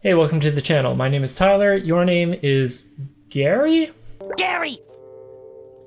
Hey, welcome to the channel. My name is Tyler. Your name is Gary? Gary!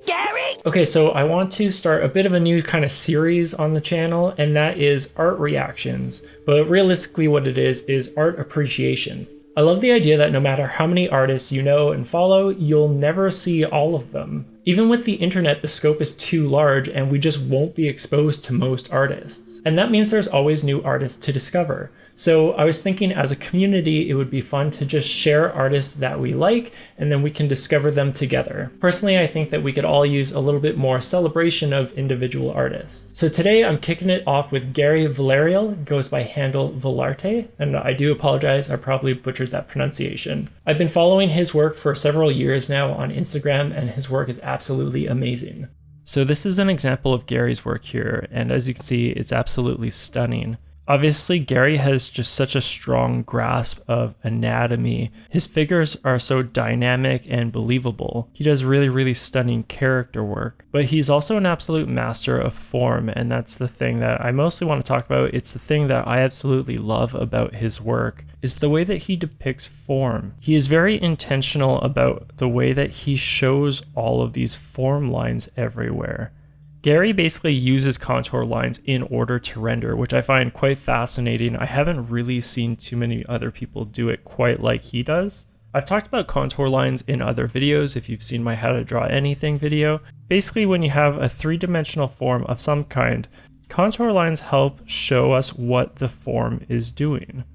Gary! Okay, so I want to start a bit of a new kind of series on the channel, and that is art reactions. But realistically what it is art appreciation. I love the idea that no matter how many artists you know and follow, you'll never see all of them. Even with the internet, the scope is too large and we just won't be exposed to most artists. And that means there's always new artists to discover. So I was thinking as a community, it would be fun to just share artists that we like, and then we can discover them together. Personally, I think that we could all use a little bit more celebration of individual artists. So today I'm kicking it off with Gary Villarreal, goes by handle villarrte, and I do apologize, I probably butchered that pronunciation. I've been following his work for several years now on Instagram, and his work is absolutely amazing. So this is an example of Gary's work here, and as you can see, it's absolutely stunning. Obviously, Gary has just such a strong grasp of anatomy. His figures are so dynamic and believable. He does really stunning character work, but he's also an absolute master of form, and that's the thing that I mostly want to talk about. It's the thing that I absolutely love about his work, is the way that he depicts form. He is very intentional about the way that he shows all of these form lines everywhere. Gary basically uses contour lines in order to render, which I find quite fascinating. I haven't really seen too many other people do it quite like he does. I've talked about contour lines in other videos if you've seen my How to Draw Anything video. Basically, when you have a three-dimensional form of some kind, contour lines help show us what the form is doing.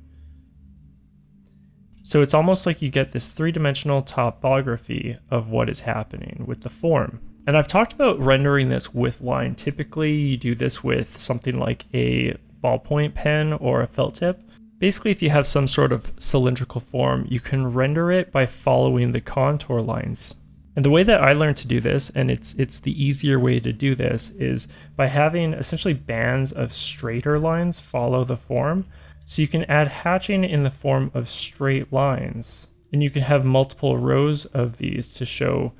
So it's almost like you get this three-dimensional topography of what is happening with the form. And I've talked about rendering this with line. Typically, you do this with something like a ballpoint pen or a felt tip. Basically, if you have some sort of cylindrical form, you can render it by following the contour lines. And the way that I learned to do this, and it's the easier way to do this, is by having essentially bands of straighter lines follow the form. So you can add hatching in the form of straight lines. And you can have multiple rows of these to show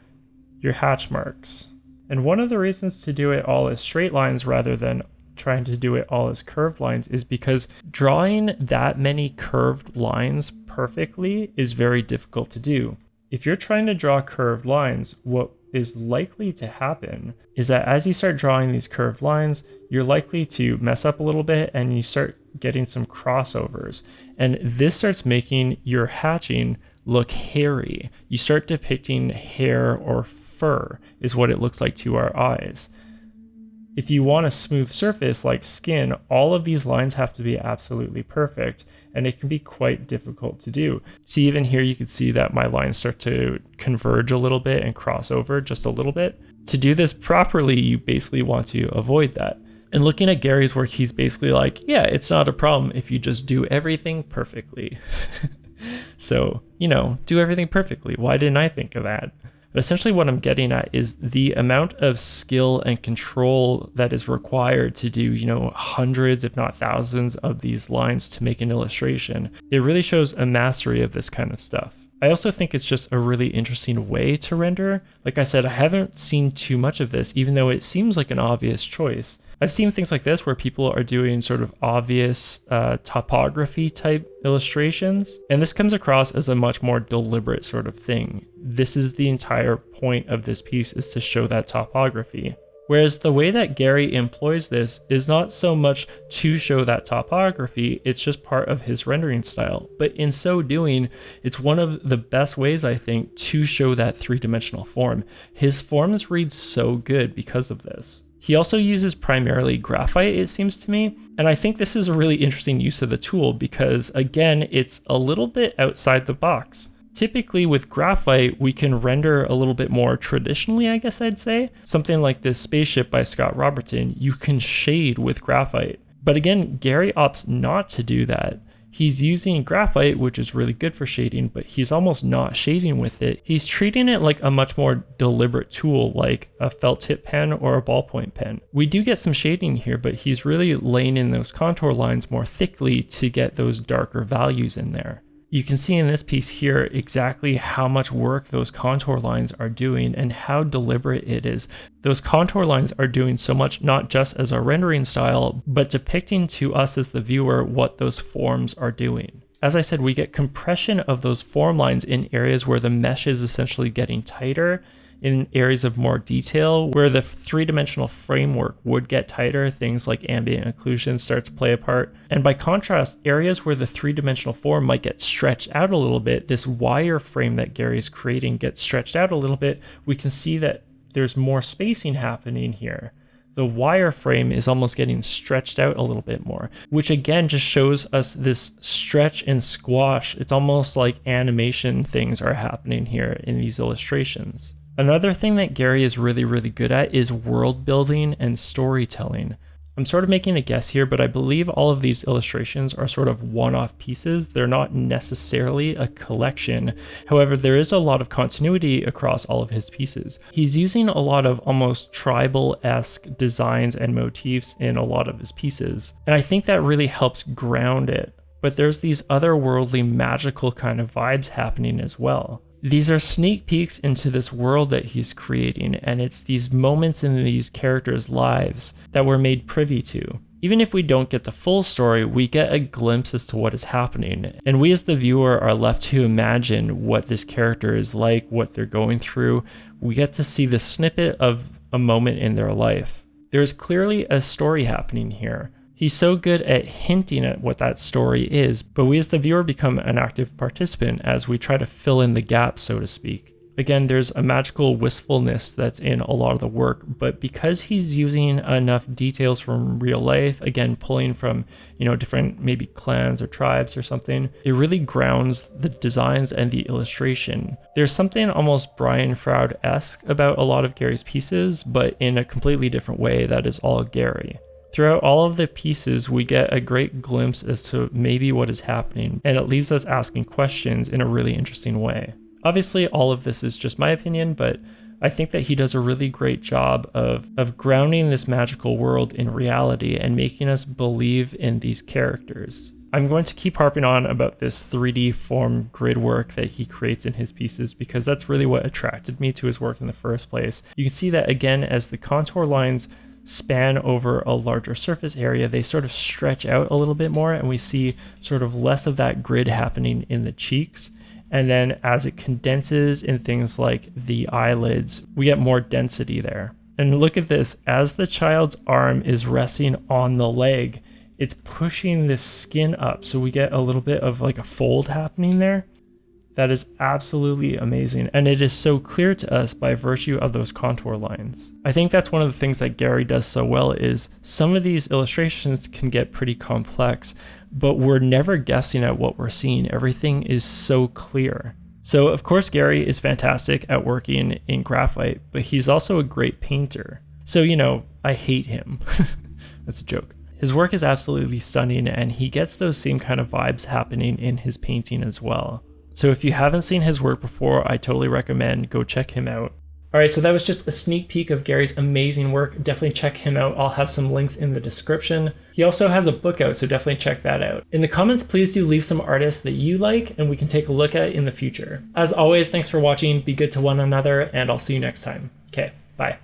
your hatch marks. And one of the reasons to do it all as straight lines rather than trying to do it all as curved lines is because drawing that many curved lines perfectly is very difficult to do. If you're trying to draw curved lines, what is likely to happen is that as you start drawing these curved lines, you're likely to mess up a little bit and you start getting some crossovers. And this starts making your hatching look hairy. You start depicting hair or fur is what it looks like to our eyes. If you want a smooth surface like skin, all of these lines have to be absolutely perfect, and it can be quite difficult to do. See, even here you can see that my lines start to converge a little bit and cross over just a little bit. To do this properly, you basically want to avoid that. And looking at Gary's work, he's basically like, yeah, it's not a problem if you just do everything perfectly. So, do everything perfectly. Why didn't I think of that? But essentially what I'm getting at is the amount of skill and control that is required to do, hundreds, if not thousands of these lines to make an illustration. It really shows a mastery of this kind of stuff. I also think it's just a really interesting way to render. Like I said, I haven't seen too much of this, even though it seems like an obvious choice. I've seen things like this where people are doing sort of obvious topography type illustrations, and this comes across as a much more deliberate sort of thing. This is the entire point of this piece, is to show that topography. Whereas the way that Gary employs this is not so much to show that topography, it's just part of his rendering style. But in so doing, it's one of the best ways, I think, to show that three-dimensional form. His forms read so good because of this. He also uses primarily graphite, it seems to me, and I think this is a really interesting use of the tool because, again, it's a little bit outside the box. Typically with graphite, we can render a little bit more traditionally, I guess I'd say. Something like this spaceship by Scott Robertson, you can shade with graphite. But again, Gary opts not to do that. He's using graphite, which is really good for shading, but he's almost not shading with it. He's treating it like a much more deliberate tool, like a felt tip pen or a ballpoint pen. We do get some shading here, but he's really laying in those contour lines more thickly to get those darker values in there. You can see in this piece here exactly how much work those contour lines are doing and how deliberate it is. Those contour lines are doing so much, not just as a rendering style, but depicting to us as the viewer what those forms are doing. As I said, we get compression of those form lines in areas where the mesh is essentially getting tighter, in areas of more detail where the three-dimensional framework would get tighter, things like ambient occlusion start to play a part. And by contrast, areas where the three-dimensional form might get stretched out a little bit, this wireframe that Gary is creating gets stretched out a little bit. We can see that there's more spacing happening here. The wireframe is almost getting stretched out a little bit more, which again just shows us this stretch and squash. It's almost like animation things are happening here in these illustrations. Another thing that Gary is really, really good at is world building and storytelling. I'm sort of making a guess here, but I believe all of these illustrations are sort of one-off pieces. They're not necessarily a collection. However, there is a lot of continuity across all of his pieces. He's using a lot of almost tribal-esque designs and motifs in a lot of his pieces. And I think that really helps ground it. But there's these otherworldly, magical kind of vibes happening as well. These are sneak peeks into this world that he's creating, and it's these moments in these characters' lives that we're made privy to. Even if we don't get the full story, we get a glimpse as to what is happening, and we as the viewer are left to imagine what this character is like, what they're going through. We get to see the snippet of a moment in their life. There's clearly a story happening here. He's so good at hinting at what that story is, but we as the viewer become an active participant as we try to fill in the gaps, so to speak. Again, there's a magical wistfulness that's in a lot of the work, but because he's using enough details from real life, again, pulling from, different maybe clans or tribes or something, it really grounds the designs and the illustration. There's something almost Brian Froud-esque about a lot of Gary's pieces, but in a completely different way that is all Gary. Throughout all of the pieces, we get a great glimpse as to maybe what is happening, and it leaves us asking questions in a really interesting way. Obviously, all of this is just my opinion, but I think that he does a really great job of grounding this magical world in reality and making us believe in these characters. I'm going to keep harping on about this 3D form grid work that he creates in his pieces because that's really what attracted me to his work in the first place. You can see that again as the contour lines span over a larger surface area, they sort of stretch out a little bit more, and we see sort of less of that grid happening in the cheeks. And then as it condenses in things like the eyelids, we get more density there. And look at this, as the child's arm is resting on the leg, it's pushing this skin up. So we get a little bit of like a fold happening there. That is absolutely amazing, and it is so clear to us by virtue of those contour lines. I think that's one of the things that Gary does so well is some of these illustrations can get pretty complex, but we're never guessing at what we're seeing. Everything is so clear. So of course Gary is fantastic at working in graphite, but he's also a great painter. So I hate him. That's a joke. His work is absolutely stunning, and he gets those same kind of vibes happening in his painting as well. So if you haven't seen his work before, I totally recommend go check him out. All right, so that was just a sneak peek of Gary's amazing work. Definitely check him out. I'll have some links in the description. He also has a book out, so definitely check that out. In the comments, please do leave some artists that you like and we can take a look at in the future. As always, thanks for watching. Be good to one another, and I'll see you next time. Okay, bye.